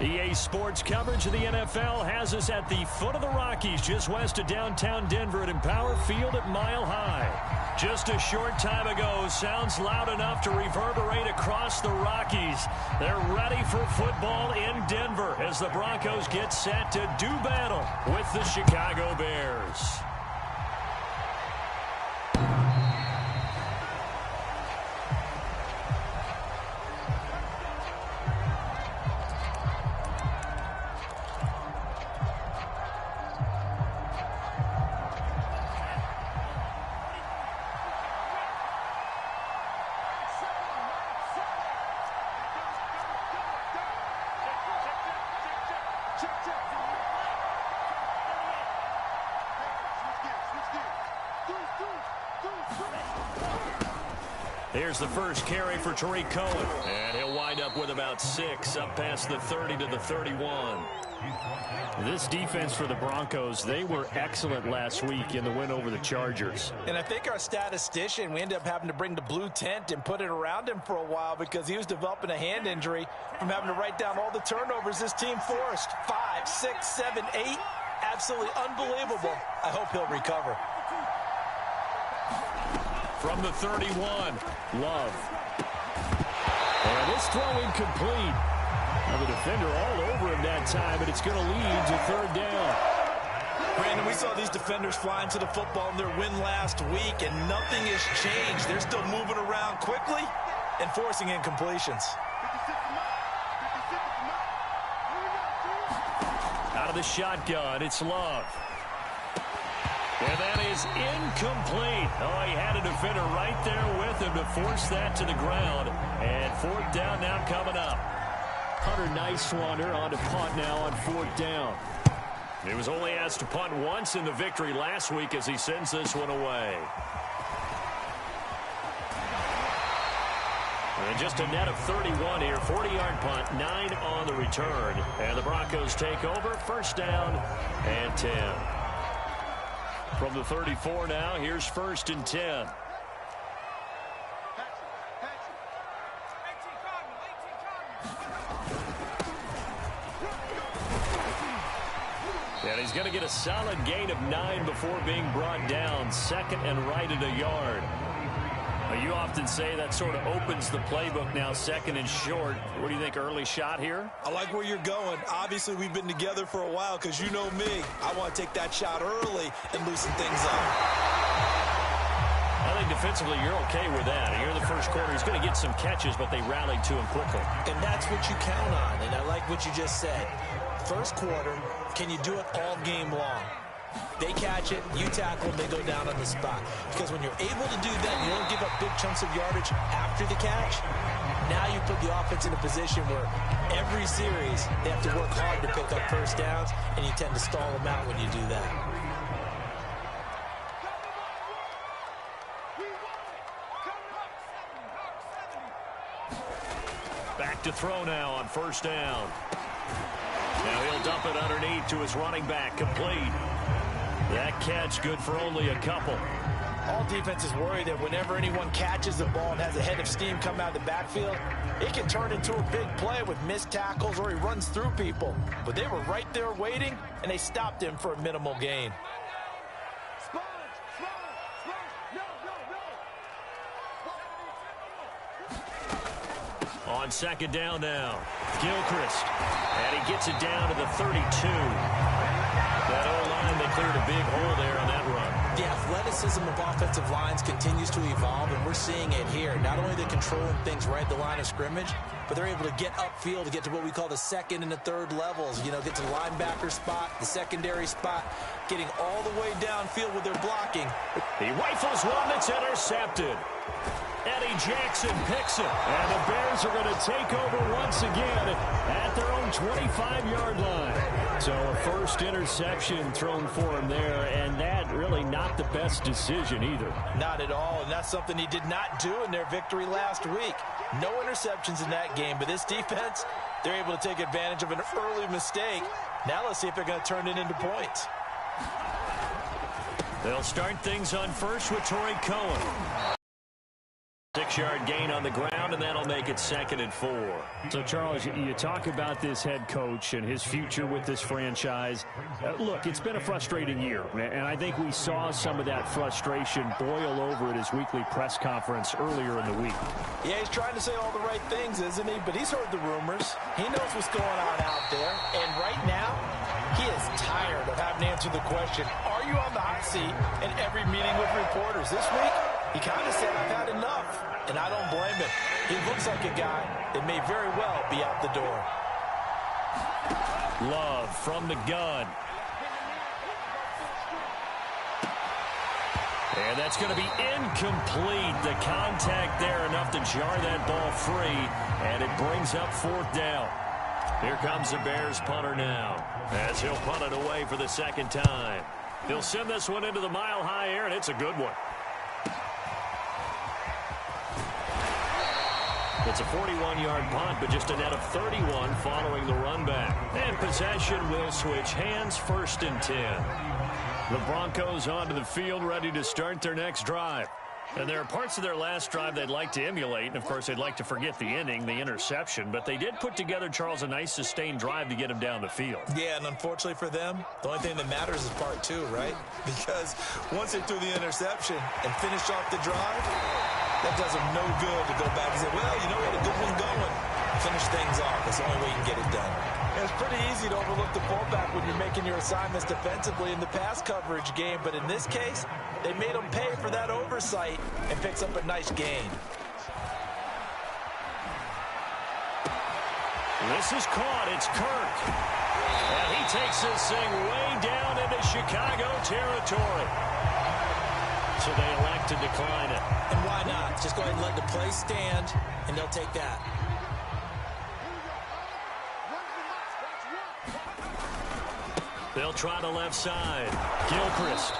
EA Sports coverage of the NFL has us at the foot of the Rockies, just west of downtown Denver at Empower Field at Mile High. Just a short time ago, sounds loud enough to reverberate across the Rockies. They're ready for football in Denver as the Broncos get set to do battle with the Chicago Bears. Here's the first carry for Tariq Cohen. And he'll wind up with about 6, up past the 30 to the 31. This defense for the Broncos, they were excellent last week in the win over the Chargers. And I think our statistician, we ended up having to bring the blue tent and put it around him for a while because he was developing a hand injury from having to write down all the turnovers this team forced. 5, 6, 7, 8. Absolutely unbelievable. I hope he'll recover. From the 31, Love. And this throw incomplete. Now the defender all over him that time, but it's going to lead to third down. Brandon, we saw these defenders flying to the football in their win last week, and nothing has changed. They're still moving around quickly and forcing incompletions. Out of the shotgun, it's Love. And that is incomplete. Oh, he had a defender right there with him to force that to the ground. And fourth down now coming up. Hunter Nicewander on to punt now on fourth down. He was only asked to punt once in the victory last week as he sends this one away. And just a net of 31 here. 40-yard punt, 9 on the return. And the Broncos take over. First down and 10. From the 34 now, here's first and 10. And he's going to get a solid gain of 9 before being brought down. Second and right at a yard. You often say that sort of opens the playbook now, second and short. What do you think, early shot here? I like where you're going. Obviously, we've been together for a while because you know me. I want to take that shot early and loosen things up. I think defensively you're okay with that. Here in the first quarter, he's going to get some catches, but they rallied to him quickly. And that's what you count on, and I like what you just said. First quarter, can you do it all game long? They catch it, you tackle, they go down on the spot. Because when you're able to do that, you don't give up big chunks of yardage after the catch. Now you put the offense in a position where every series they have to work hard to pick up first downs, and you tend to stall them out when you do that. Back to throw now on first down. Now he'll dump it underneath to his running back, complete. That catch good for only a couple. All defenses worry that whenever anyone catches the ball and has a head of steam come out of the backfield, it can turn into a big play with missed tackles or he runs through people. But they were right there waiting, and they stopped him for a minimal gain. On second down now, Gilchrist. And he gets it down to the 32. That O-line, they cleared a big hole there on that run. The athleticism of offensive lines continues to evolve, and we're seeing it here. Not only are they controlling things right at the line of scrimmage, but they're able to get upfield to get to what we call the second and the third levels. You know, get to the linebacker spot, the secondary spot, getting all the way downfield with their blocking. He rifles one that's intercepted. Eddie Jackson picks it, and the Bears are going to take over once again at their own 25-yard line. So a first interception thrown for him there, and that really not the best decision either. Not at all, and that's something he did not do in their victory last week. No interceptions in that game, but this defense, they're able to take advantage of an early mistake. Now let's see if they're going to turn it into points. They'll start things on first with Tariq Cohen. 6 6-yard gain on the ground, and that'll make it 2nd and 4. So, Charles, you talk about this head coach and his future with this franchise. Look, it's been a frustrating year, and I think we saw some of that frustration boil over at his weekly press conference earlier in the week. Yeah, he's trying to say all the right things, isn't he? But he's heard the rumors. He knows what's going on out there. And right now, he is tired of having to answer the question, are you on the hot seat in every meeting with reporters? This week, he kind of said, I've had enough. And I don't blame him. He looks like a guy that may very well be out the door. Love from the gun. And that's going to be incomplete. The contact there enough to jar that ball free. And it brings up 4th down. Here comes the Bears punter now, as he'll punt it away for the 2nd time. He'll send this one into the mile-high air, and it's a good one. It's a 41-yard punt, but just a net of 31 following the run back. And possession will switch hands, 1st and 10. The Broncos onto the field, ready to start their next drive. And there are parts of their last drive they'd like to emulate. And, of course, they'd like to forget the inning, the interception. But they did put together, Charles, a nice sustained drive to get him down the field. Yeah, and unfortunately for them, the only thing that matters is part 2, right? Because once they threw the interception and finished off the drive, that does them no good to go back and say, well, you know, we had a good one going. Finish things off. That's the only way you can get it done. And it's pretty easy to overlook the fullback when you're making your assignments defensively in the pass coverage game. But in this case, they made him pay for that oversight and picks up a nice gain. This is caught. It's Kirk. And he takes this thing way down into Chicago territory. So they elect to decline it. And why not? Just go ahead and let the play stand, and they'll take that. They'll try the left side. Gilchrist.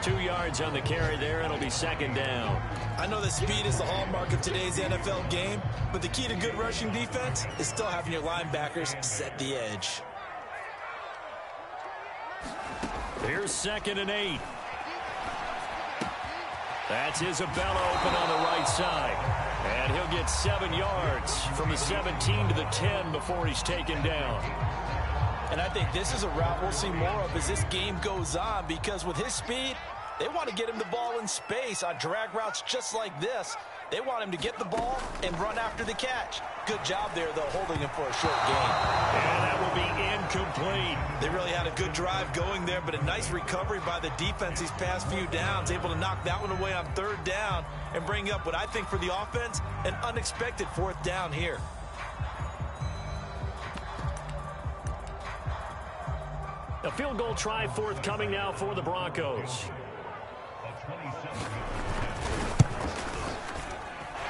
2 yards on the carry there. It'll be 2nd down. I know that speed is the hallmark of today's NFL game, but the key to good rushing defense is still having your linebackers set the edge. Here's 2nd and 8. That's Isabella open on the right side. And he'll get 7 yards from the 17 to the 10 before he's taken down. And I think this is a route we'll see more of as this game goes on, because with his speed, they want to get him the ball in space on drag routes just like this. They want him to get the ball and run after the catch. Good job there, though, holding him for a short gain. And that will be incomplete. They really had a good drive going there, but a nice recovery by the defense these past few downs, able to knock that one away on 3rd down and bring up what I think for the offense, an unexpected 4th down here. A field goal try forthcoming now for the Broncos.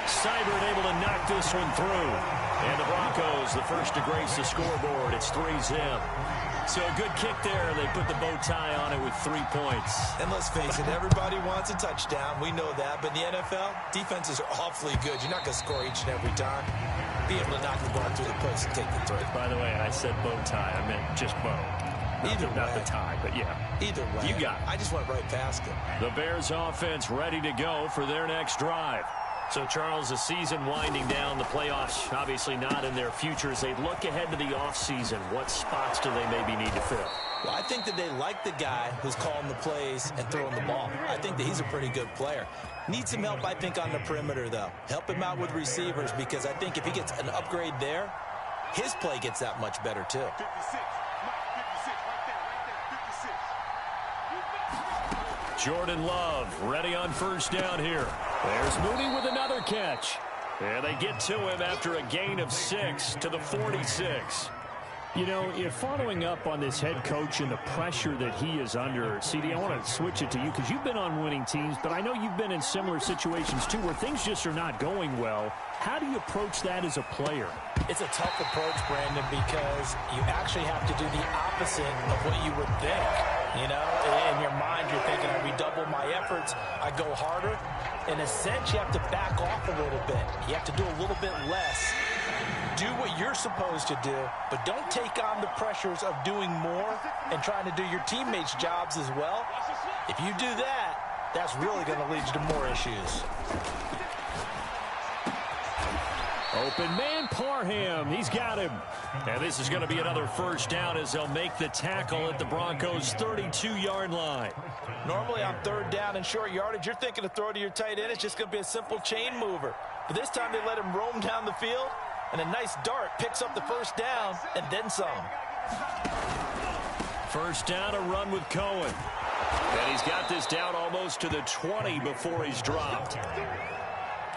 Seibert able to knock this one through. And the Broncos, the first to grace the scoreboard. It's 3-zip. So a good kick there. They put the bow tie on it with 3 points. And let's face it, everybody wants a touchdown. We know that. But in the NFL, defenses are awfully good. You're not going to score each and every time. Be able to knock the ball through the post and take the throw. By the way, I said bow tie. I meant just bow. Not the tie, but yeah. Either way. You got it. I just went right past it. The Bears offense ready to go for their next drive. So, Charles, the season winding down, the playoffs obviously not in their future. As they look ahead to the offseason, what spots do they maybe need to fill? Well, I think that they like the guy who's calling the plays and throwing the ball. I think that he's a pretty good player. Needs some help, I think, on the perimeter, though. Help him out with receivers, because I think if he gets an upgrade there, his play gets that much better, too. Jordan Love ready on 1st down here. There's Mooney with another catch. And they get to him after a gain of 6 to the 46. You know, following up on this head coach and the pressure that he is under, CD, I want to switch it to you because you've been on winning teams, but I know you've been in similar situations too where things just are not going well. How do you approach that as a player? It's a tough approach, Brandon, because you actually have to do the opposite of what you would think. You know, in your mind, you're thinking, I redouble my efforts, I go harder. In a sense, you have to back off a little bit. You have to do a little bit less. Do what you're supposed to do, but don't take on the pressures of doing more and trying to do your teammates' jobs as well. If you do that, that's really going to lead you to more issues. Open man, Parham. He's got him. And this is going to be another first down as they'll make the tackle at the Broncos' 32-yard line. Normally on third down and short yardage, you're thinking to throw to your tight end. It's just going to be a simple chain mover. But this time they let him roam down the field, and a nice dart picks up the first down and then some. First down, a run with Cohen. And he's got this down almost to the 20 before he's dropped.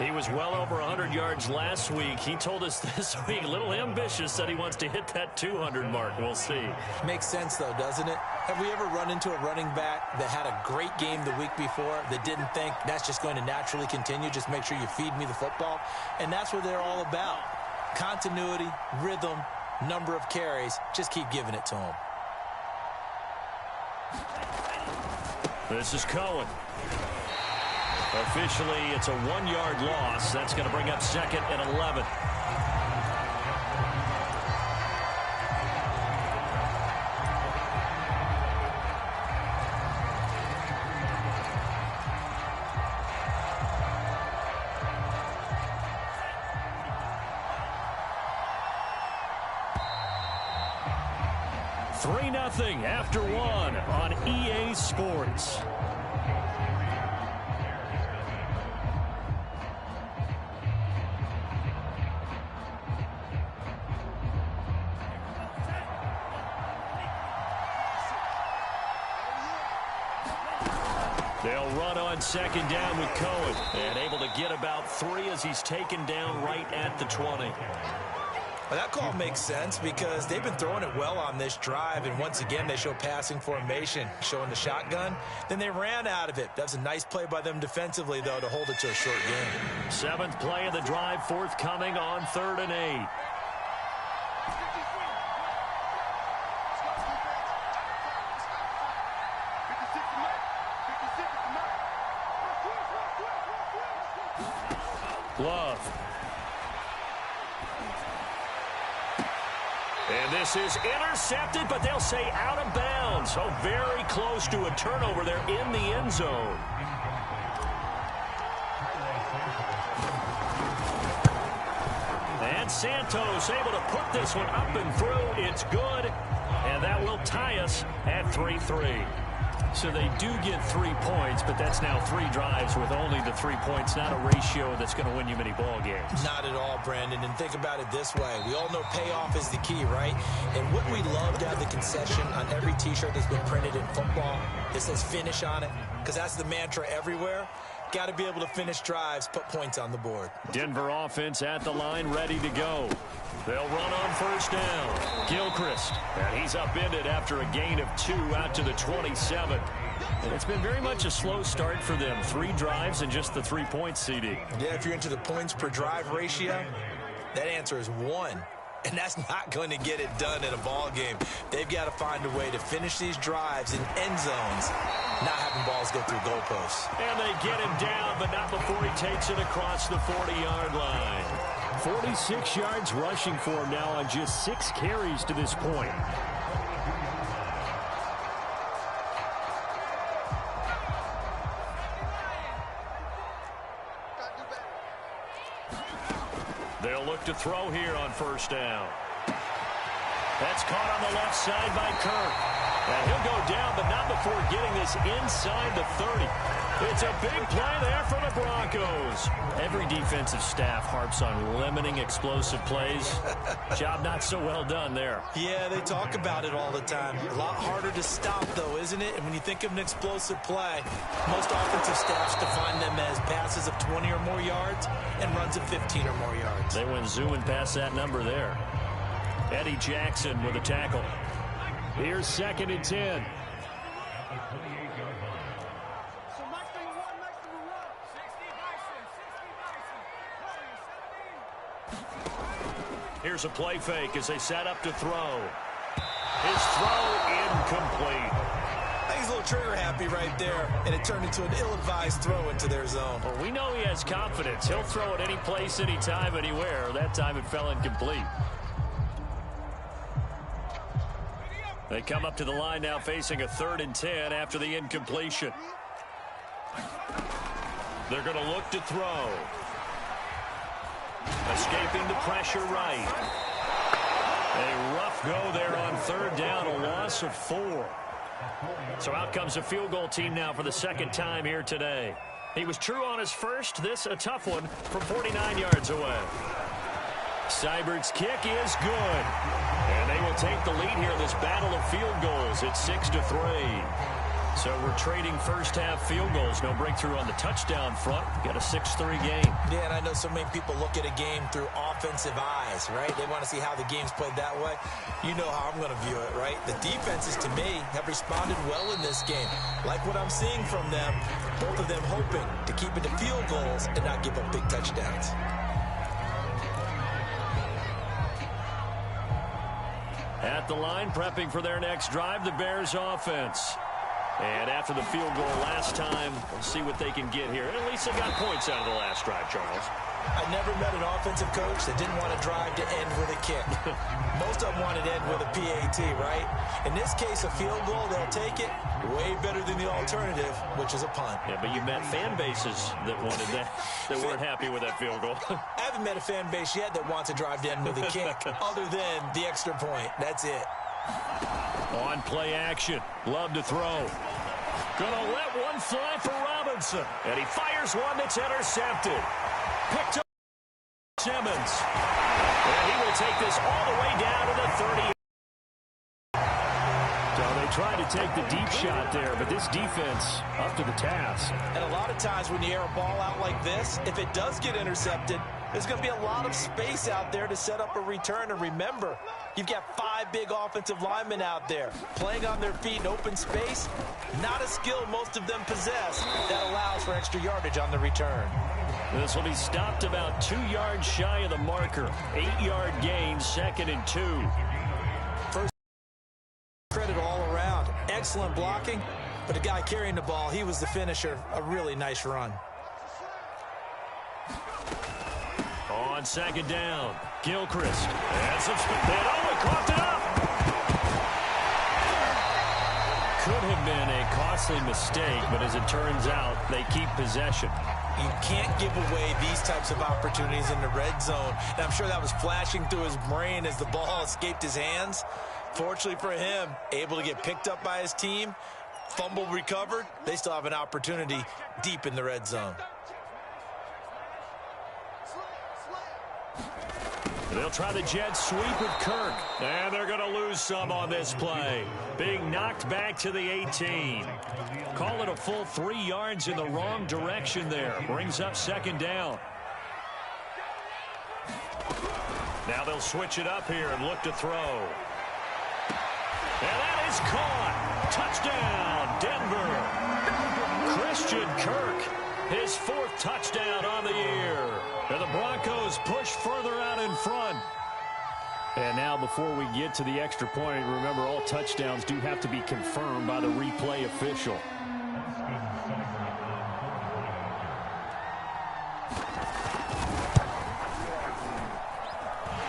He was well over 100 yards last week. He told us this week, a little ambitious, that he wants to hit that 200 mark. We'll see. Makes sense, though, doesn't it? Have we ever run into a running back that had a great game the week before that didn't think that's just going to naturally continue? Just make sure you feed me the football. And that's what they're all about. Continuity, rhythm, number of carries. Just keep giving it to them. This is Cohen. Officially, it's a 1-yard loss. That's going to bring up second and 11. Nothing after one on EA Sports. They'll run on second down with Cohen, and able to get about 3 as he's taken down right at the 20. Well, that call makes sense because they've been throwing it well on this drive, and once again they show passing formation, showing the shotgun. Then they ran out of it. That's a nice play by them defensively, though, to hold it to a short game. 7th play of the drive, forthcoming on 3rd and 8. Love. And this is intercepted, but they'll say out of bounds. So very close to a turnover there in the end zone. And Santos able to put this one up and through. It's good, and that will tie us at 3-3. So they do get 3 points, but that's now 3 drives with only the 3 points. Not a ratio that's going to win you many ball games. Not at all, Brandon. And think about it this way. We all know payoff is the key, right? And wouldn't we love to have the concession on every T-shirt that's been printed in football that says finish on it? Because that's the mantra everywhere. Got to be able to finish drives, put points on the board. Denver offense at the line, ready to go. They'll run on first down. Gilchrist. And he's upended after a gain of 2 out to the 27. And it's been very much a slow start for them. 3 drives and just the 3 points, CD. Yeah, if you're into the points per drive ratio, that answer is 1. And that's not going to get it done in a ball game. They've got to find a way to finish these drives in end zones, not having balls go through goalposts. And they get him down, but not before he takes it across the 40-yard line. 46 yards rushing for him now on just 6 carries to this point. They'll look to throw here on first down. That's caught on the left side by Kirk. And he'll go down, but not before getting this inside the 30. It's a big play there for the Broncos. Every defensive staff harps on limiting explosive plays. Job not so well done there. Yeah, they talk about it all the time. A lot harder to stop, though, isn't it? And when you think of an explosive play, most offensive staffs define them as passes of 20 or more yards and runs of 15 or more yards. They went zooming past that number there. Eddie Jackson with a tackle. Here's 2nd and 10. Here's a play fake as they set up to throw. His throw incomplete. I think he's a little trigger happy right there, and it turned into an ill-advised throw into their zone. Well, we know he has confidence. He'll throw it any place, anytime, anywhere. That time it fell incomplete. They come up to the line now facing a 3rd and 10 after the incompletion. They're going to look to throw. Escaping the pressure right. A rough go there on third down, a loss of 4. So out comes a field goal team now for the second time here today. He was true on his first. This a tough one from 49 yards away. Seibert's kick is good. And they will take the lead here in this battle of field goals. It's 6-3. So we're trading first-half field goals. No breakthrough on the touchdown front. Got a 6-3 game. Yeah, and I know so many people look at a game through offensive eyes, right? They want to see how the game's played that way. You know how I'm going to view it, right? The defenses, to me, have responded well in this game. Like what I'm seeing from them, both of them hoping to keep it to field goals and not give up big touchdowns. At the line, prepping for their next drive, the Bears offense. And after the field goal last time, we'll see what they can get here. At least they got points out of the last drive, Charles. I never met an offensive coach that didn't want to drive to end with a kick. Most of them wanted to end with a PAT, right? In this case, a field goal, they'll take it. Way better than the alternative, which is a punt. Yeah, but you met fan bases that wanted that, that weren't happy with that field goal. I haven't met a fan base yet that wants to drive to end with a kick, other than the extra point. That's it. On play action. Love to throw. Gonna let one fly for Robinson. And he fires one that's intercepted. Picked up Simmons. And he will take this all the way down to the 30. So they tried to take the deep shot there, but this defense up to the task. And a lot of times when you air a ball out like this, if it does get intercepted, there's going to be a lot of space out there to set up a return. And remember, you've got 5 big offensive linemen out there playing on their feet in open space. Not a skill most of them possess that allows for extra yardage on the return. This will be stopped about 2 yards shy of the marker. 8-yard gain, 2nd and 2. First credit all around. Excellent blocking, but the guy carrying the ball, he was the finisher. A really nice run. On 2nd down, Gilchrist. And some speed. Coughed it up. Could have been a costly mistake, but as it turns out, they keep possession. You can't give away these types of opportunities in the red zone. And I'm sure that was flashing through his brain as the ball escaped his hands. Fortunately for him, able to get picked up by his team, fumble recovered. They still have an opportunity deep in the red zone. They'll try the jet sweep with Kirk. And they're going to lose some on this play. Being knocked back to the 18. Call it a full 3 yards in the wrong direction there. Brings up 2nd down. Now they'll switch it up here and look to throw. And that is caught. Touchdown, Denver. Christian Kirk, his 4th touchdown on the year. And the Broncos push further out in front. And now before we get to the extra point, remember all touchdowns do have to be confirmed by the replay official.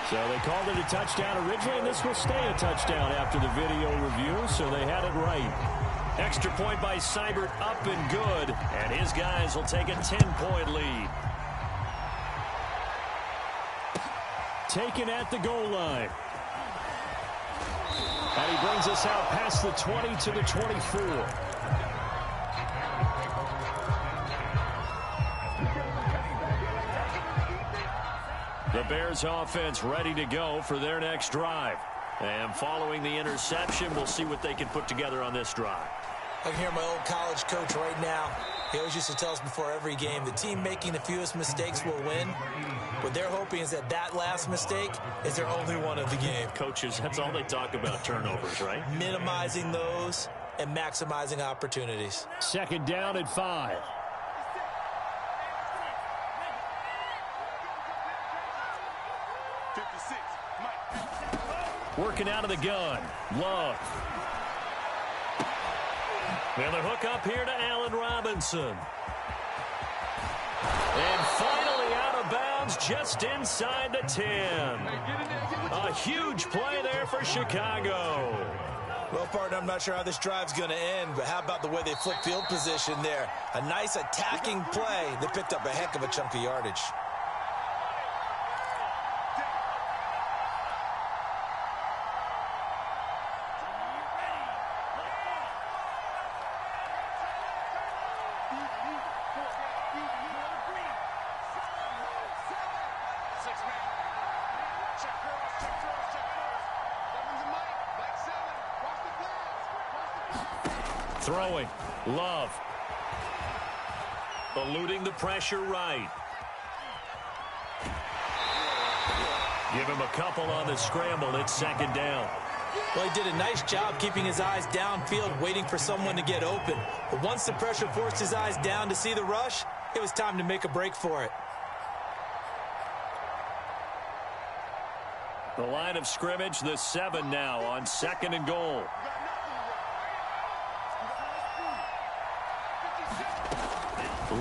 So they called it a touchdown originally, and this will stay a touchdown after the video review, so they had it right. Extra point by Seibert, up and good. And his guys will take a 10-point lead. Taken at the goal line. And he brings us out past the 20 to the 24. The Bears offense ready to go for their next drive. And following the interception, we'll see what they can put together on this drive. I can hear my old college coach right now. He always used to tell us before every game, the team making the fewest mistakes will win. What they're hoping is that that last mistake is their only one of the game. Coaches, that's all they talk about, turnovers, right? Minimizing those and maximizing opportunities. 2nd down and 5. Working out of the gun. Love. And the hook up here to Allen Robinson. And finally out of bounds just inside the 10. A huge play there for Chicago. Well, partner, I'm not sure how this drive's going to end, but how about the way they flip field position there? A nice attacking play that picked up a heck of a chunk of yardage. Throwing. Love. Eluding the pressure right. Give him a couple on the scramble. It's second down. Well, he did a nice job keeping his eyes downfield, waiting for someone to get open. But once the pressure forced his eyes down to see the rush, it was time to make a break for it. The line of scrimmage, the 7 now on 2nd and goal.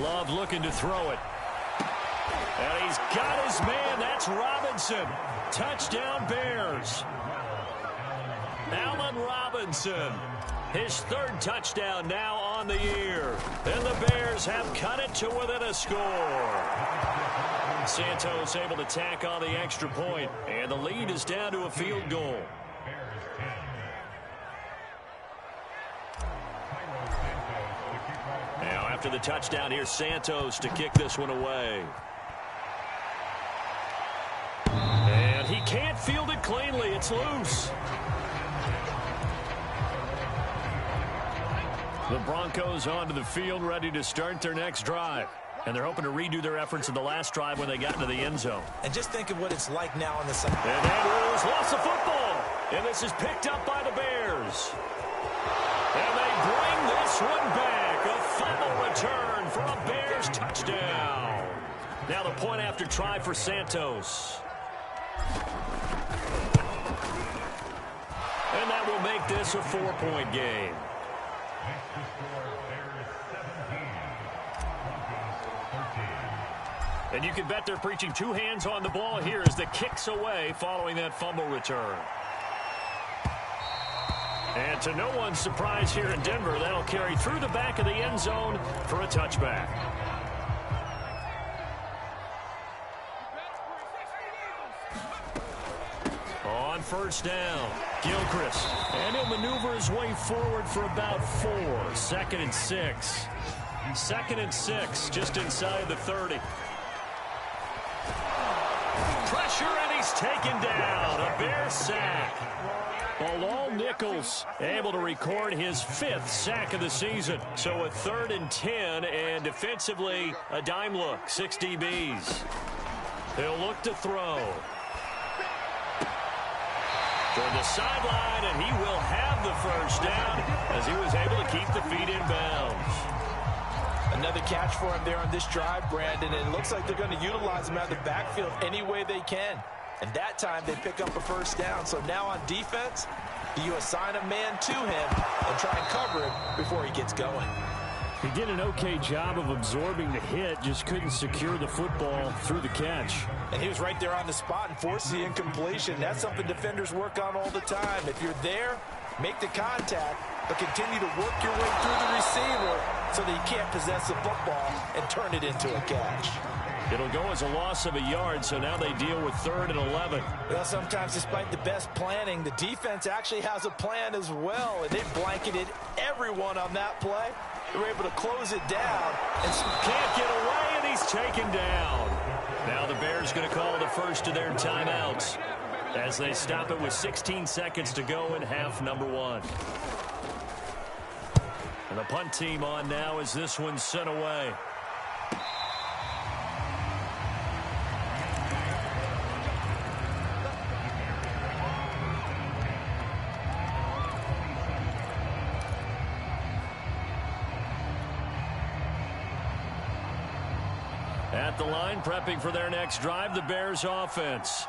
Love looking to throw it. And he's got his man. That's Robinson. Touchdown, Bears. Allen Robinson. His 3rd touchdown now on the year. And the Bears have cut it to within a score. Santos able to tack on the extra point. And the lead is down to a field goal. Now after the touchdown, here's Santos to kick this one away. And he can't field it cleanly. It's loose. The Broncos onto the field, ready to start their next drive. And they're hoping to redo their efforts in the last drive when they got into the end zone. And just think of what it's like now on the side. And Andrews lost the football. And this is picked up by the Bears. And they bring this one back. A fumble return for a Bears touchdown. Now the point after try for Santos. And that will make this a 4-point game. And you can bet they're preaching 2 hands on the ball here as the kick's away following that fumble return. And to no one's surprise here in Denver, that'll carry through the back of the end zone for a touchback. On first down, Gilchrist. And he'll maneuver his way forward for about 4. 2nd and 6. 2nd and 6, just inside the 30. Pressure, and he's taken down. A Bears sack. Bilal Nichols able to record his 5th sack of the season. So a 3rd and 10, and defensively, a dime look. 6 DBs. He'll look to throw. Toward the sideline, and he will have the first down as he was able to keep the feet in bounds. Another catch for him there on this drive, Brandon, and it looks like they're going to utilize him out of the backfield any way they can. And that time they pick up a first down. So now on defense, you assign a man to him and try and cover him before he gets going. He did an okay job of absorbing the hit, just couldn't secure the football through the catch. And he was right there on the spot and forced the incompletion. That's something defenders work on all the time. If you're there, make the contact, but continue to work your way through the receiver so that you can't possess the football and turn it into a catch. It'll go as a loss of a yard, so now they deal with 3rd and 11. Well, sometimes despite the best planning, the defense actually has a plan as well, and they blanketed everyone on that play. They were able to close it down and can't get away, and he's taken down. Now the Bears going to call the first of their timeouts as they stop it with 16 seconds to go in half number 1. And the punt team on now as this one's sent away. At the line, prepping for their next drive, the Bears offense.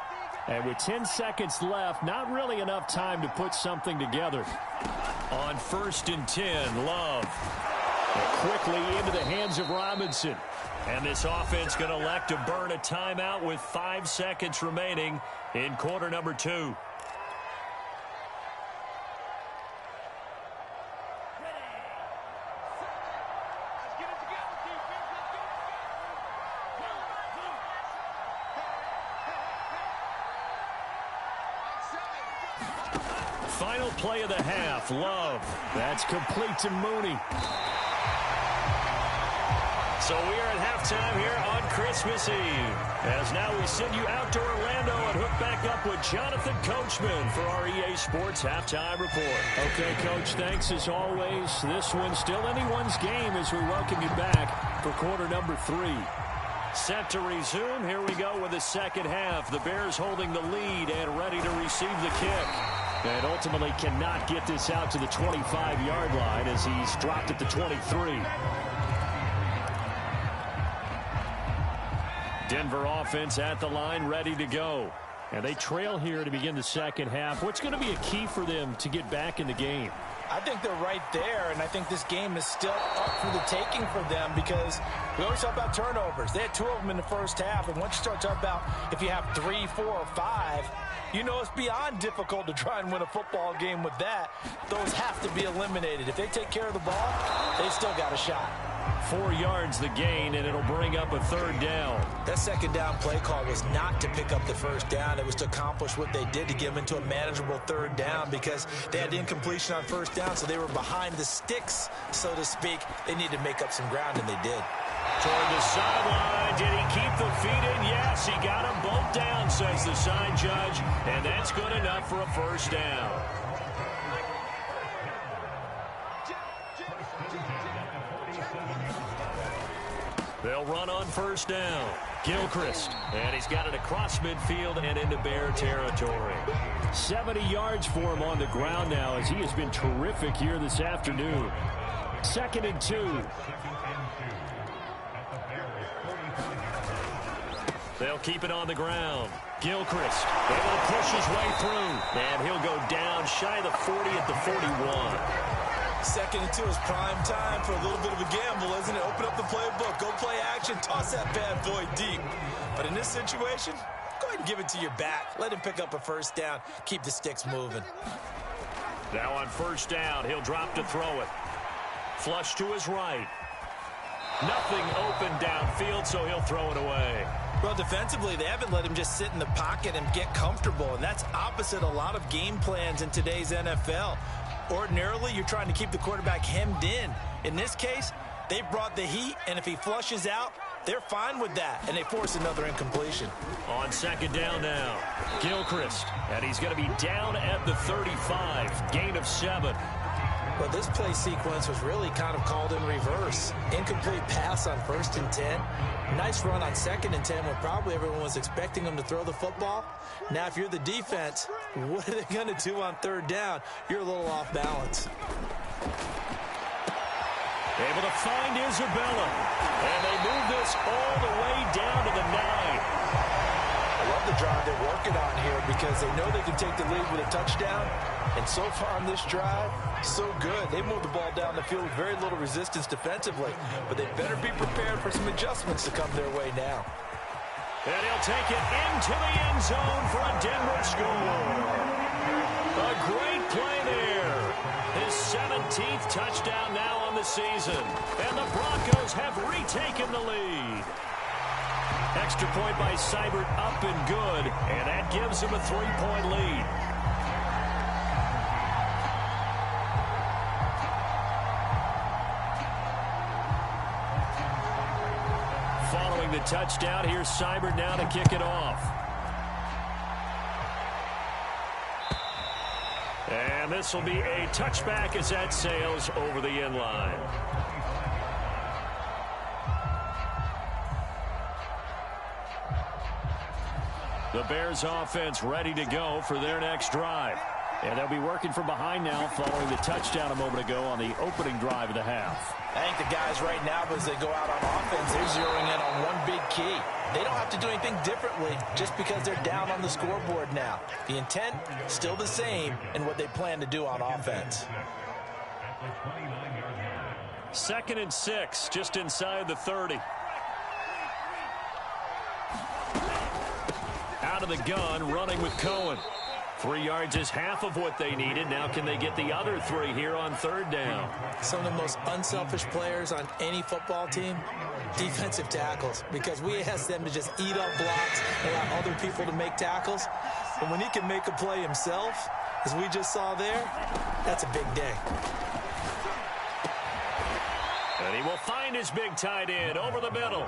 And with 10 seconds left, not really enough time to put something together. On 1st and 10, Love. And quickly into the hands of Robinson. And this offense going to elect to burn a timeout with 5 seconds remaining in quarter number 2. Final play of the half, Love. That's complete to Mooney. So we are at halftime here on Christmas Eve. As now we send you out to Orlando and hook back up with Jonathan Coachman for our EA Sports Halftime Report. Okay, Coach, thanks as always. This one's still anyone's game as we welcome you back for quarter number 3. Set to resume. Here we go with the second half. The Bears holding the lead and ready to receive the kick. And ultimately cannot get this out to the 25-yard line as he's dropped at the 23. Denver offense at the line, ready to go. And they trail here to begin the second half. What's going to be a key for them to get back in the game? I think they're right there, and I think this game is still up for the taking for them because we always talk about turnovers. They had 2 of them in the first half, and once you start talking about if you have 3, 4, or 5, you know it's beyond difficult to try and win a football game with that. Those have to be eliminated. If they take care of the ball, they still got a shot. 4 yards the gain, and it'll bring up a third down. That second down play call was not to pick up the first down. It was to accomplish what they did to get them into a manageable third down because they had incompletion on first down, so they were behind the sticks, so to speak. They needed to make up some ground, and they did. Toward the sideline. Did he keep the feet in? Yes, he got them both down, says the sign judge, and that's good enough for a first down. They'll run on first down. Gilchrist, and he's got it across midfield and into Bear territory. 70 yards for him on the ground now as he has been terrific here this afternoon. 2nd and 2. They'll keep it on the ground. Gilchrist able to push his way through, and he'll go down shy of the 40 at the 41. 2nd and 2 is prime time for a little bit of a gamble, isn't it? Open up the playbook, go play action, toss that bad boy deep. But in this situation, go ahead and give it to your back. Let him pick up a first down. Keep the sticks moving. Now on first down, he'll drop to throw it. Flush to his right. Nothing open downfield, so he'll throw it away. Well, defensively, they haven't let him just sit in the pocket and get comfortable, and that's opposite a lot of game plans in today's NFL. Ordinarily, you're trying to keep the quarterback hemmed in. In this case, they brought the heat, and if he flushes out, they're fine with that, and they force another incompletion. On second down now, Gilchrist, and he's going to be down at the 35, gain of 7. Well, this play sequence was really kind of called in reverse. Incomplete pass on 1st and 10. Nice run on 2nd and 10 when probably everyone was expecting him to throw the football. Now, if you're the defense, what are they going to do on 3rd down? You're a little off balance. Able to find Isabella, and they move this all the way down to the 9. I love the drive they're working on here because they know they can take the lead with a touchdown. And so far on this drive, so good. They moved the ball down the field with very little resistance defensively. But they better be prepared for some adjustments to come their way now. And he'll take it into the end zone for a Denver score. A great play there. His 17th touchdown now on the season. And the Broncos have retaken the lead. Extra point by Seibert up and good. And that gives him a 3-point lead. Following the touchdown, here's Seibert now to kick it off. And this will be a touchback as that sails over the end line. The Bears offense ready to go for their next drive. And they'll be working from behind now following the touchdown a moment ago on the opening drive of the half. I think the guys right now, as they go out on offense, they're zeroing in on one big key. They don't have to do anything differently just because they're down on the scoreboard now. The intent, still the same in what they plan to do on offense. 2nd and 6, just inside the 30. Out of the gun, running with Cohen. 3 yards is half of what they needed. Now can they get the other 3 here on 3rd down? Some of the most unselfish players on any football team, defensive tackles, because we ask them to just eat up blocks and allow other people to make tackles. And when he can make a play himself, as we just saw there, that's a big day. And he will find find his big tight end over the middle.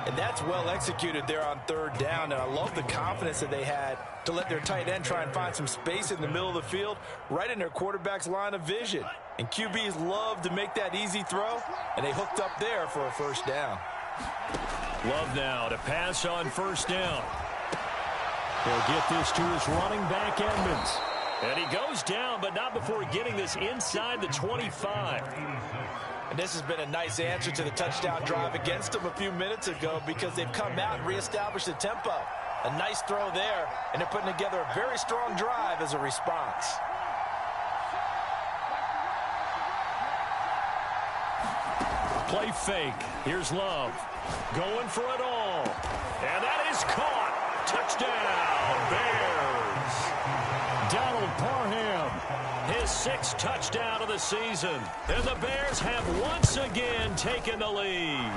And that's well executed there on third down. And I love the confidence that they had to let their tight end try and find some space in the middle of the field, right in their quarterback's line of vision. And QBs love to make that easy throw, and they hooked up there for a first down. Love now to pass on first down. He'll get this to his running back, Edmonds. And he goes down, but not before getting this inside the 25. And this has been a nice answer to the touchdown drive against them a few minutes ago, because they've come out and reestablished the tempo. A nice throw there, and they're putting together a very strong drive as a response. Play fake. Here's Love. Going for it all. And that is caught. Touchdown, Bears. Donald Parham. His 6th touchdown of the season. And the Bears have once again taken the lead.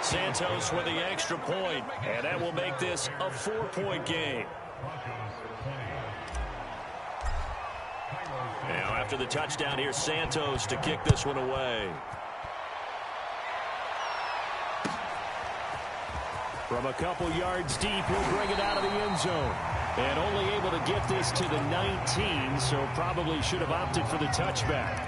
Santos with the extra point. And that will make this a 4-point game. Now after the touchdown, here's Santos to kick this one away. From a couple yards deep, he'll bring it out of the end zone. And only able to get this to the 19, so probably should have opted for the touchback.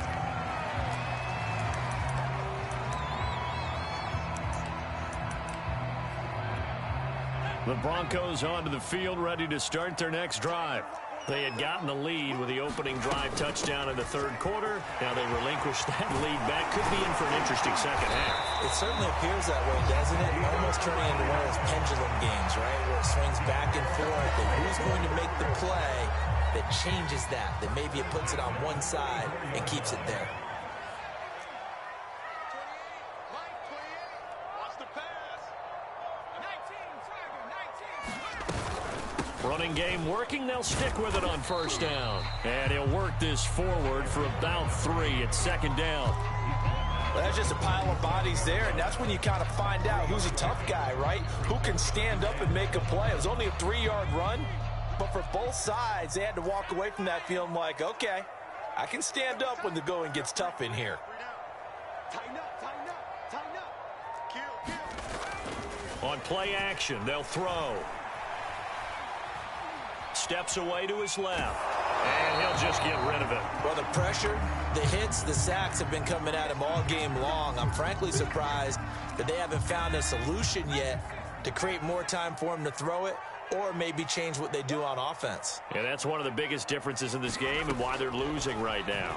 The Broncos onto the field, ready to start their next drive. They had gotten the lead with the opening drive touchdown in the third quarter. Now they relinquished that lead back. Could be in for an interesting second half. It certainly appears that way, doesn't it? Almost turning into one of those pendulum games, right? Where it swings back and forth. And who's going to make the play that changes that? That maybe it puts it on one side and keeps it there. Running game working. They'll stick with it on first down. And he'll work this forward for about 3 at second down. Well, that's just a pile of bodies there, and that's when you kind of find out who's a tough guy, right? Who can stand up and make a play. It was only a 3-yard run, but for both sides, they had to walk away from that feeling like, okay, I can stand up when the going gets tough in here. On play action, they'll throw. Steps away to his left. And he'll just get rid of it. Well, the pressure, the hits, the sacks have been coming at him all game long. I'm frankly surprised that they haven't found a solution yet to create more time for him to throw it, or maybe change what they do on offense. And that's one of the biggest differences in this game and why they're losing right now.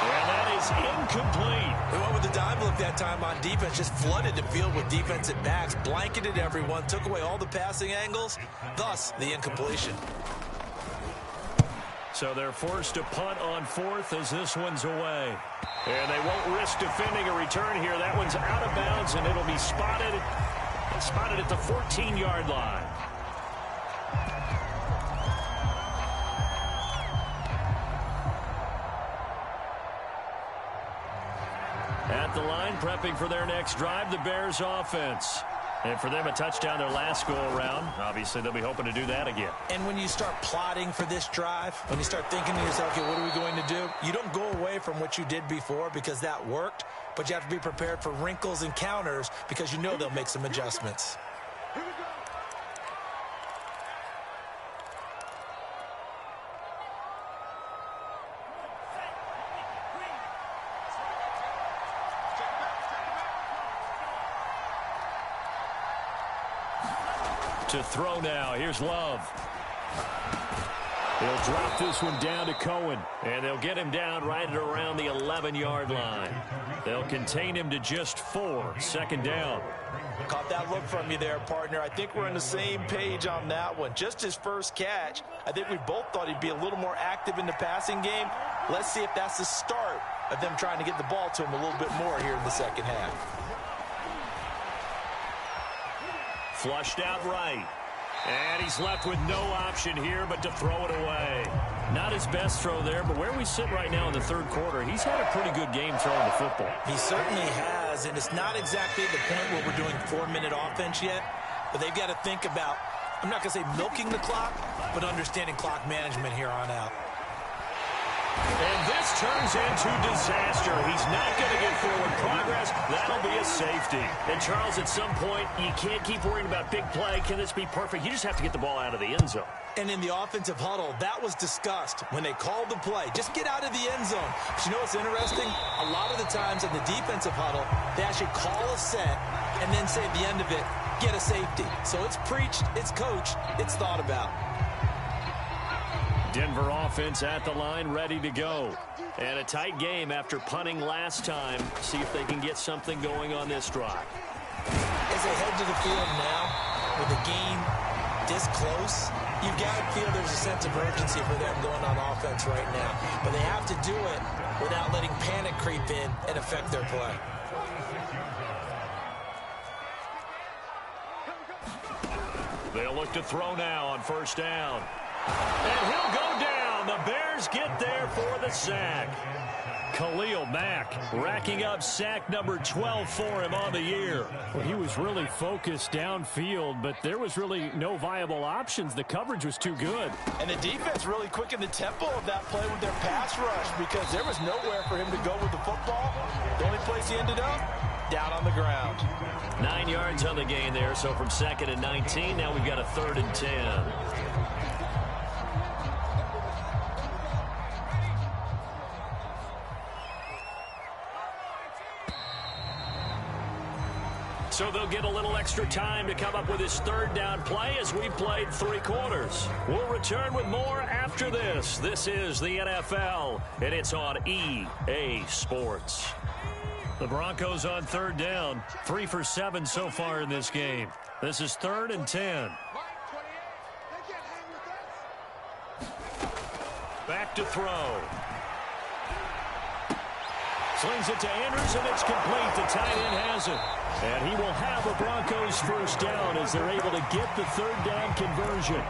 And that is incomplete. They went with the dime look that time on defense, just flooded the field with defensive backs, blanketed everyone, took away all the passing angles, thus the incompletion. So they're forced to punt on 4th as this one's away. And they won't risk defending a return here. That one's out of bounds, and it'll be spotted at the 14-yard line. At the line, prepping for their next drive, the Bears offense. And for them, a touchdown their last go-around. Obviously, they'll be hoping to do that again. And when you start plotting for this drive, when you start thinking to yourself, okay, what are we going to do? You don't go away from what you did before because that worked, but you have to be prepared for wrinkles and counters because you know they'll make some adjustments. To throw now. Here's Love. He'll drop this one down to Cohen. And they'll get him down right at around the 11-yard line. They'll contain him to just 4. Second down. Caught that look from you there, partner. I think we're on the same page on that one. Just his first catch. I think we both thought he'd be a little more active in the passing game. Let's see if that's the start of them trying to get the ball to him a little bit more here in the second half. Flushed out right. And he's left with no option here but to throw it away. Not his best throw there, but where we sit right now in the third quarter, he's had a pretty good game throwing the football. He certainly has, and it's not exactly the point where we're doing 4-minute offense yet, but they've got to think about, I'm not going to say milking the clock, but understanding clock management here on out. And this turns into disaster. He's not going to get forward progress. That'll be a safety. And, Charles, at some point, you can't keep worrying about big play. Can this be perfect? You just have to get the ball out of the end zone. And in the offensive huddle, that was discussed when they called the play. Just get out of the end zone. But you know what's interesting? A lot of the times in the defensive huddle, they actually call a set and then say at the end of it, get a safety. So it's preached, it's coached, it's thought about. Denver offense at the line, ready to go. And a tight game after punting last time. See if they can get something going on this drive. As they head to the field now, with the game this close, you've got to feel there's a sense of urgency for them going on offense right now. But they have to do it without letting panic creep in and affect their play. They'll look to throw now on first down. And he'll go down. The Bears get there for the sack. Khalil Mack racking up sack number 12 for him on the year. Well, he was really focused downfield, but there was really no viable options. The coverage was too good. And the defense really quickened the tempo of that play with their pass rush because there was nowhere for him to go with the football. The only place he ended up, down on the ground. 9 yards on the gain there, so from 2nd and 19, now we've got a 3rd and 10. So they'll get a little extra time to come up with his 3rd down play as we played 3 quarters. We'll return with more after this. This is the NFL, and it's on EA Sports. The Broncos on 3rd down. 3 for 7 so far in this game. This is 3rd and 10. Back to throw. Slings it to Andrews, and it's complete. The tight end has it. And he will have a Broncos 1st down as they're able to get the 3rd down conversion.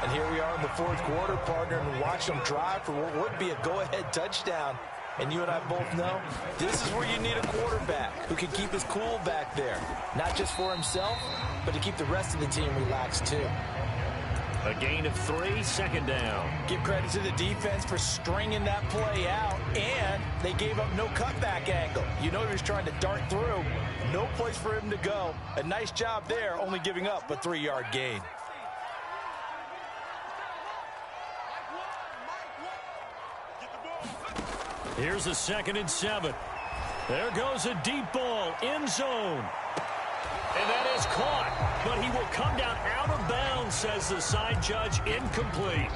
And here we are in the 4th quarter, partner, and watch them drive for what would be a go-ahead touchdown. And you and I both know this is where you need a quarterback who can keep his cool back there. Not just for himself, but to keep the rest of the team relaxed too. A gain of 3, 2nd down. Give credit to the defense for stringing that play out, and they gave up no cutback angle. You know he was trying to dart through. No place for him to go. A nice job there, only giving up a 3-yard gain. Here's a 2nd and 7. There goes a deep ball, end zone. And that is caught, but he will come down out of bounds, says the side judge, incomplete.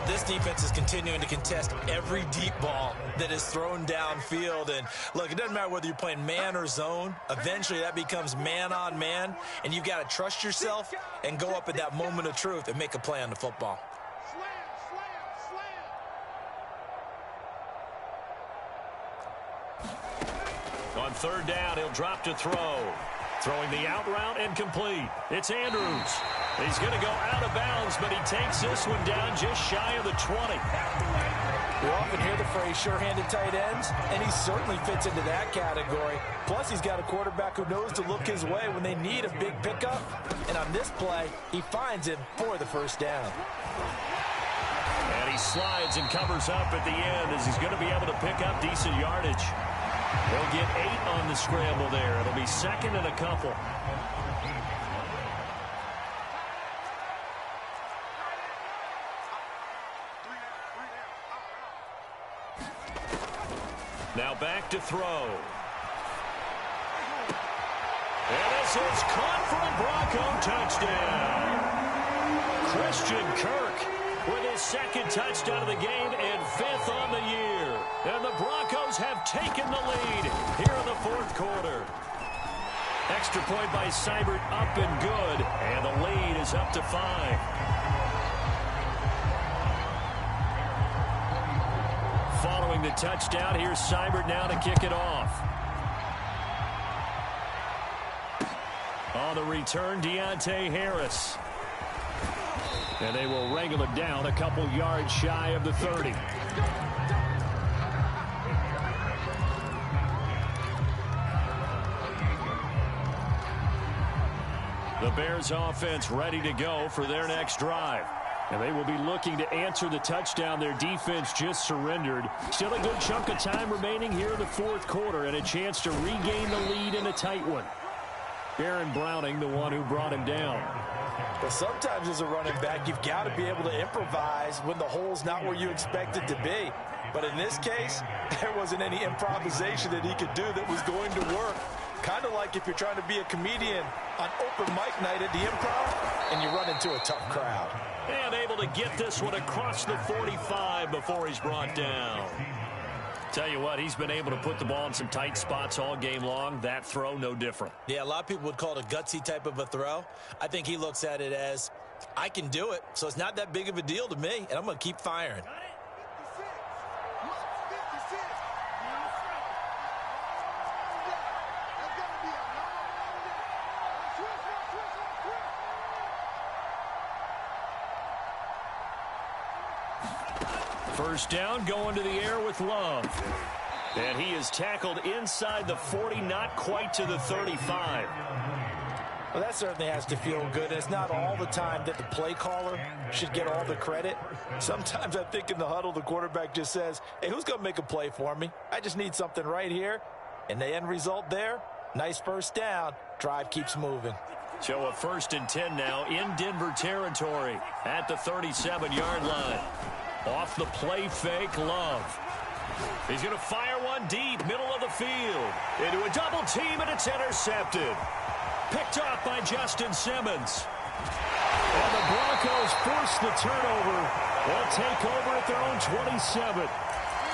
This defense is continuing to contest every deep ball that is thrown downfield. And look, it doesn't matter whether you're playing man or zone. Eventually that becomes man on man, and you've got to trust yourself and go up at that moment of truth and make a play on the football. On 3rd down, he'll drop to throw. Throwing the out route and complete. It's Andrews. He's going to go out of bounds, but he takes this one down just shy of the 20. We often hear the phrase sure-handed tight ends, and he certainly fits into that category. Plus, he's got a quarterback who knows to look his way when they need a big pickup. And on this play, he finds him for the 1st down. And he slides and covers up at the end as he's going to be able to pick up decent yardage. They'll get 8 on the scramble there. It'll be 2nd and a couple. Now back to throw. And this is caught for a Bronco touchdown. Christian Kirk with his 2nd touchdown of the game and 5th on the year. And the Broncos have taken the lead here in the 4th quarter. Extra point by Seibert up and good. And the lead is up to 5. Following the touchdown, here's Seibert now to kick it off. On the return, Deontay Harris. And they will wrangle it down a couple yards shy of the 30. The Bears offense ready to go for their next drive. And they will be looking to answer the touchdown their defense just surrendered. Still a good chunk of time remaining here in the fourth quarter and a chance to regain the lead in a tight one. Baron Browning, the one who brought him down. But sometimes as a running back, you've got to be able to improvise when the hole's not where you expect it to be. But in this case, there wasn't any improvisation that he could do that was going to work. Kind of like if you're trying to be a comedian on open mic night at the Improv and you run into a tough crowd. And able to get this one across the 45 before he's brought down. Tell you what, he's been able to put the ball in some tight spots all game long. That throw, no different. Yeah, a lot of people would call it a gutsy type of a throw. I think he looks at it as, I can do it, so it's not that big of a deal to me, and I'm going to keep firing. First down, going to the air with Love. And he is tackled inside the 40, not quite to the 35. Well, that certainly has to feel good. And it's not all the time that the play caller should get all the credit. Sometimes I think in the huddle, the quarterback just says, hey, who's going to make a play for me? I just need something right here. And the end result there, nice first down. Drive keeps moving. So a 1st and 10 now in Denver territory at the 37-yard line. Off the play fake, Love. He's going to fire one deep, middle of the field. Into a double team, and it's intercepted. Picked off by Justin Simmons. And the Broncos force the turnover. They'll take over at their own 27.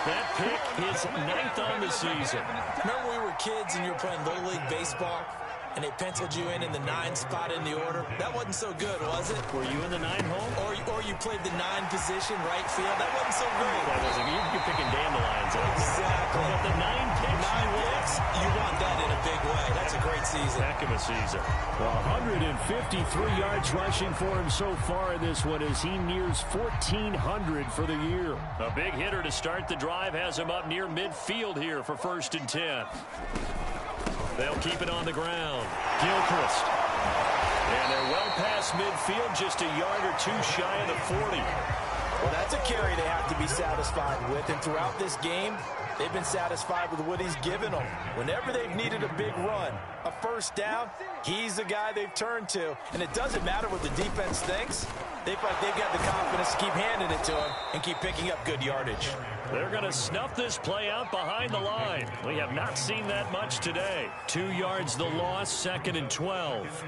That pick is 9th on the season. Remember we were kids and you were playing Little League Baseball, and they penciled you in the 9 spot in the order? That wasn't so good, was it? Were you in the 9 hole? Or you played the 9 position, right field? That wasn't so great. That wasn't. You're picking dandelions. Exactly. But the 9 picks. 9 picks. You want that in a big way. That's a great season. Heck of a season. 153 yards rushing for him so far in this one as he nears 1,400 for the year. A big hitter to start the drive has him up near midfield here for 1st and 10. They'll keep it on the ground. Gilchrist. And they're well past midfield, just a yard or two shy of the 40. Well, that's a carry they have to be satisfied with. And throughout this game, they've been satisfied with what he's given them. Whenever they've needed a big run, a first down, he's the guy they've turned to. And it doesn't matter what the defense thinks. They feel like they've got the confidence to keep handing it to him and keep picking up good yardage. They're going to snuff this play out behind the line. We have not seen that much today. 2 yards the loss, 2nd and 12.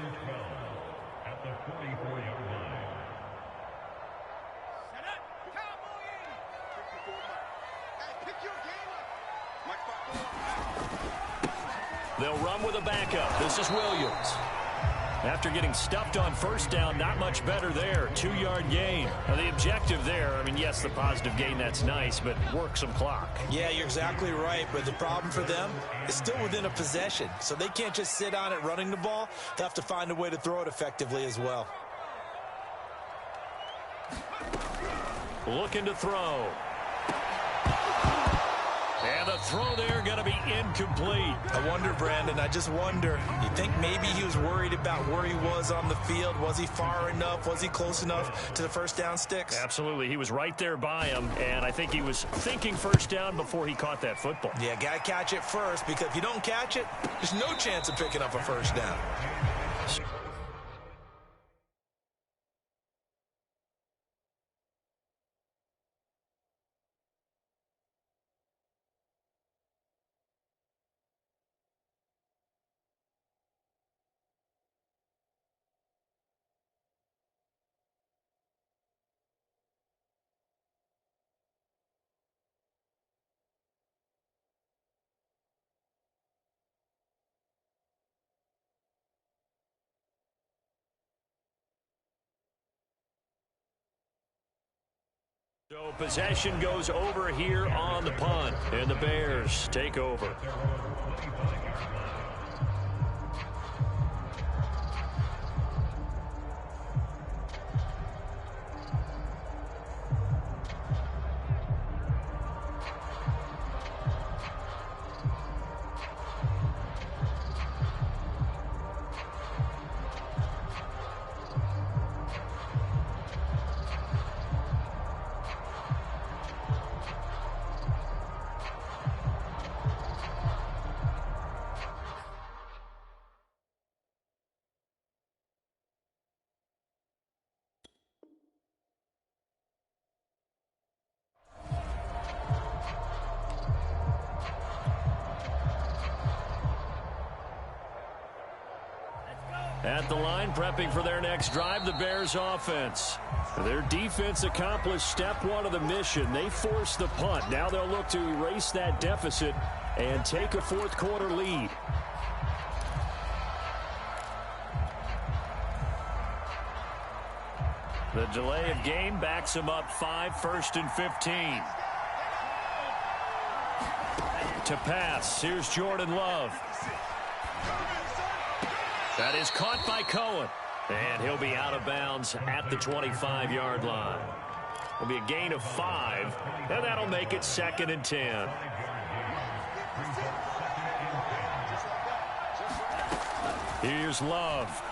They'll run with a backup. This is Williams. After getting stuffed on first down, not much better there. 2-yard gain. Now, the objective there, I mean, yes, the positive gain, that's nice, but work some clock. Yeah, you're exactly right, but the problem for them is still within a possession, so they can't just sit on it running the ball. They'll have to find a way to throw it effectively as well. Looking to throw. And the throw there going to be incomplete. I wonder, Brandon, I just wonder, you think maybe he was worried about where he was on the field? Was he far enough? Was he close enough to the first down sticks? Absolutely. He was right there by him, and I think he was thinking first down before he caught that football. Yeah, got to catch it first, because if you don't catch it, there's no chance of picking up a first down. So possession goes over here on the punt, and the Bears take over. At the line, prepping for their next drive, the Bears offense. Their defense accomplished step one of the mission. They forced the punt. Now they'll look to erase that deficit and take a fourth quarter lead. The delay of game backs them up 5, 1st and 15. To pass, here's Jordan Love. That is caught by Cohen. And he'll be out of bounds at the 25-yard line. It'll be a gain of 5, and that'll make it 2nd and 10. Here's Love.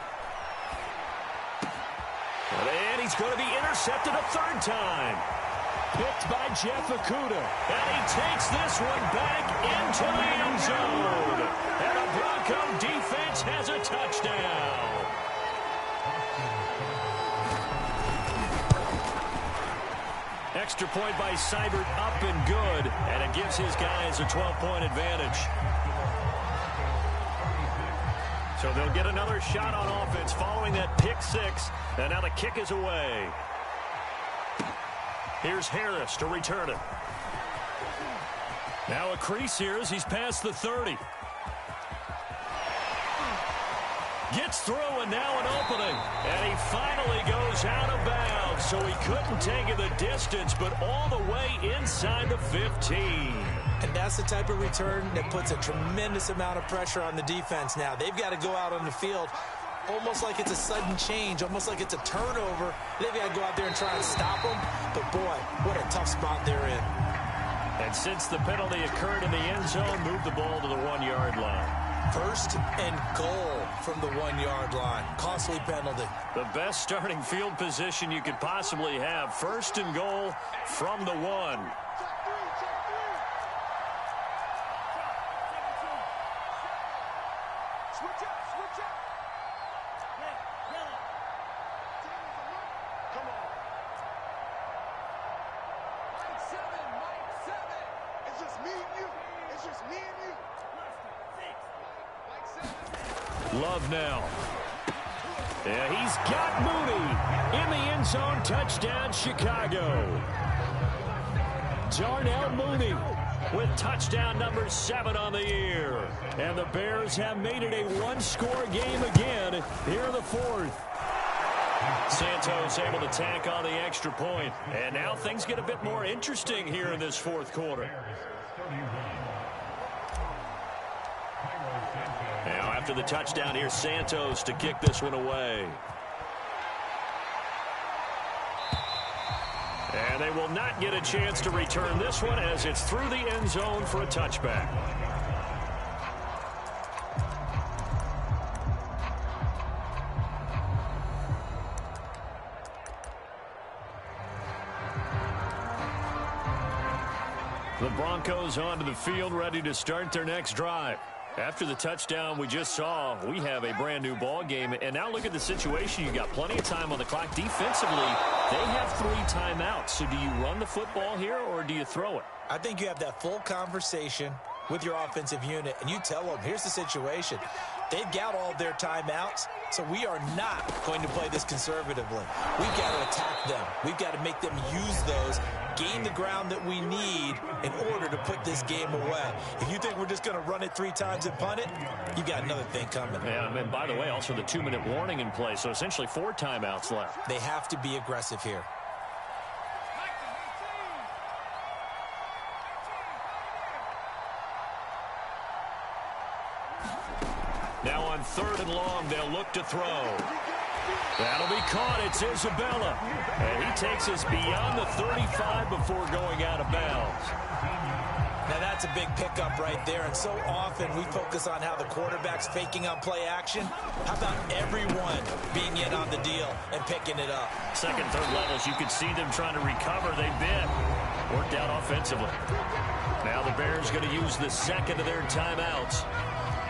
And he's going to be intercepted a 3rd time. Picked by Jeff Okudah. And he takes this one back into the end zone. And the Bronco defense has a touchdown. Extra point by Seibert, up and good. And it gives his guys a 12-point advantage. So they'll get another shot on offense following that pick 6. And now the kick is away. Here's Harris to return it. Now a crease here as he's past the 30. Gets through and now an opening. And he finally goes out of bounds. So he couldn't take it the distance, but all the way inside the 15. And that's the type of return that puts a tremendous amount of pressure on the defense now. They've got to go out on the field almost like it's a sudden change, almost like it's a turnover. They've got to go out there and try and stop them. But, boy, what a tough spot they're in. And since the penalty occurred in the end zone, move the ball to the 1-yard line. 1st and goal from the 1-yard line. Costly penalty. The best starting field position you could possibly have. 1st and goal from the 1. Love now. Yeah, he's got Mooney in the end zone. Touchdown, Chicago. Darnell Mooney with touchdown number 7 on the year. And the Bears have made it a one-score game again here in the 4th. Santos able to tack on the extra point. And now things get a bit more interesting here in this 4th quarter. Now after the touchdown, here's Santos to kick this one away. And they will not get a chance to return this one as it's through the end zone for a touchback. The Broncos onto the field, ready to start their next drive. After the touchdown we just saw, we have a brand new ball game. And now look at the situation. You got plenty of time on the clock. Defensively, they have 3 timeouts. So do you run the football here or do you throw it? I think you have that full conversation with your offensive unit, and you tell them, here's the situation. They've got all their timeouts, so we are not going to play this conservatively. We've got to attack them. We've got to make them use those, gain the ground that we need in order to put this game away. If you think we're just going to run it 3 times and punt it, you've got another thing coming. Yeah, and by the way, also the 2-minute warning in play, so essentially 4 timeouts left. They have to be aggressive here. Now on 3rd and long, they'll look to throw. That'll be caught. It's Isabella. And he takes us beyond the 35 before going out of bounds. Now that's a big pickup right there. And so often we focus on how the quarterback's faking on play action. How about everyone being in on the deal and picking it up? 2nd, 3rd levels, you could see them trying to recover. They've been worked out offensively. Now the Bears going to use the 2nd of their timeouts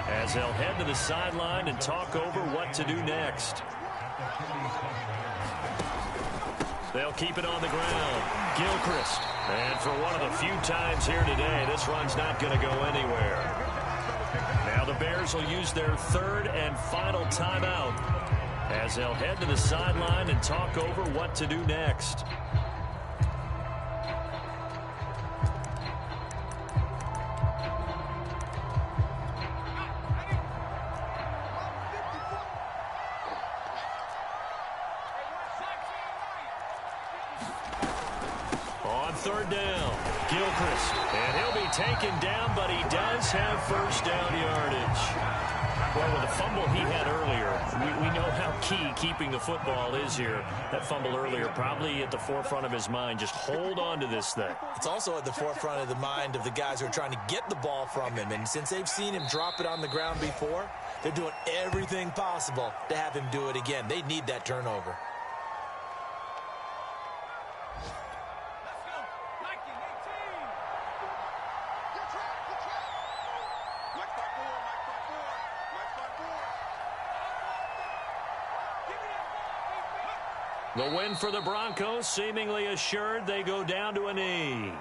as they'll head to the sideline and talk over what to do next. They'll keep it on the ground. Gilchrist. And for one of the few times here today, this run's not going to go anywhere. Now the Bears will use their third and final timeout as they'll head to the sideline and talk over what to do next. On third down, Gilchrist. And he'll be taken down, but he does have first down yardage. Well, with the fumble he had earlier, we know how key keeping the football is here. That fumble earlier probably at the forefront of his mind. Just hold on to this thing. It's also at the forefront of the mind of the guys who are trying to get the ball from him. And since they've seen him drop it on the ground before, they're doing everything possible to have him do it again. They need that turnover. The win for the Broncos seemingly assured. They go down to a knee.